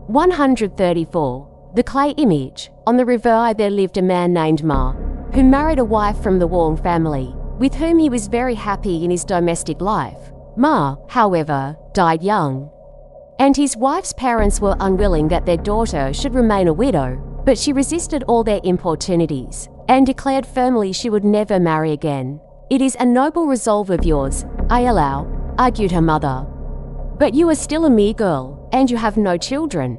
134. The clay image. On the river there lived a man named Ma, who married a wife from the Wang family, with whom he was very happy in his domestic life. Ma, however, died young, and his wife's parents were unwilling that their daughter should remain a widow, but she resisted all their importunities and declared firmly she would never marry again. "It is a noble resolve of yours, I allow," argued her mother, "but you are still a mere girl, and you have no children.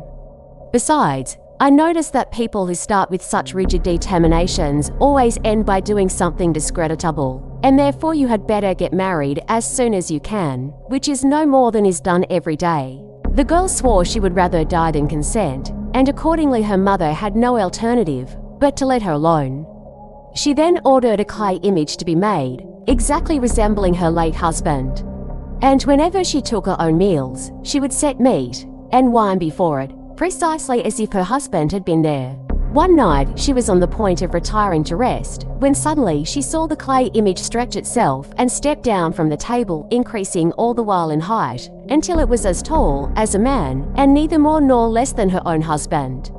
Besides, I notice that people who start with such rigid determinations always end by doing something discreditable, and therefore you had better get married as soon as you can, which is no more than is done every day." The girl swore she would rather die than consent, and accordingly her mother had no alternative but to let her alone. She then ordered a clay image to be made, exactly resembling her late husband, and whenever she took her own meals, she would set meat and wine before it, precisely as if her husband had been there. One night, she was on the point of retiring to rest, when suddenly she saw the clay image stretch itself and step down from the table, increasing all the while in height, until it was as tall as a man, and neither more nor less than her own husband.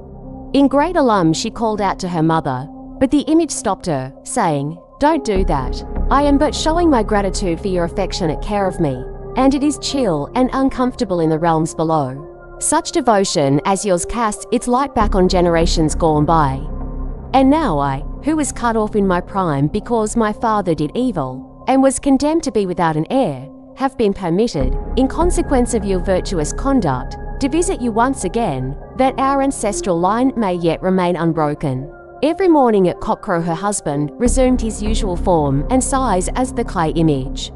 In great alarm, she called out to her mother, but the image stopped her, saying, "Don't do that. I am but showing my gratitude for your affectionate care of me, and it is chill and uncomfortable in the realms below. Such devotion as yours casts its light back on generations gone by. And now I, who was cut off in my prime because my father did evil, and was condemned to be without an heir, have been permitted, in consequence of your virtuous conduct, to visit you once again, that our ancestral line may yet remain unbroken." Every morning at cockcrow her husband resumed his usual form and size as the clay image.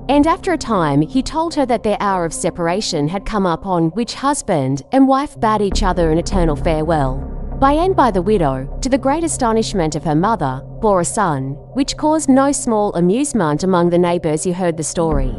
And after a time, he told her that their hour of separation had come up, on which husband and wife bade each other an eternal farewell. By and by the widow, to the great astonishment of her mother, bore a son, which caused no small amusement among the neighbours who heard the story.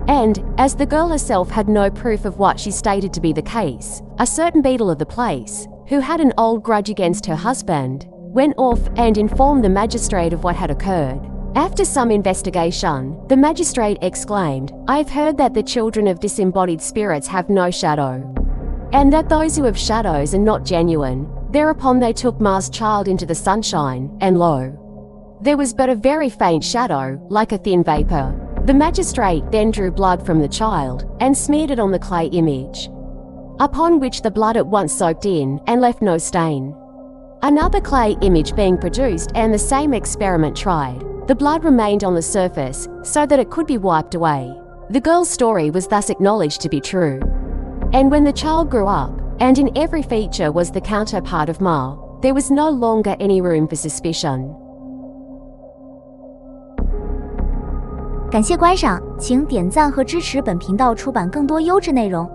And, as the girl herself had no proof of what she stated to be the case, a certain beadle of the place, who had an old grudge against her husband, went off and informed the magistrate of what had occurred. After some investigation, the magistrate exclaimed, "I have heard that the children of disembodied spirits have no shadow, and that those who have shadows are not genuine." Thereupon they took Ma's child into the sunshine, and lo, there was but a very faint shadow, like a thin vapour. The magistrate then drew blood from the child, and smeared it on the clay image, upon which the blood at once soaked in, and left no stain. Another clay image being produced, and the same experiment tried, the blood remained on the surface, so that it could be wiped away. The girl's story was thus acknowledged to be true. And when the child grew up, and in every feature was the counterpart of Ma, there was no longer any room for suspicion. 感谢观赏，请点赞和支持本频道出版更多优质内容。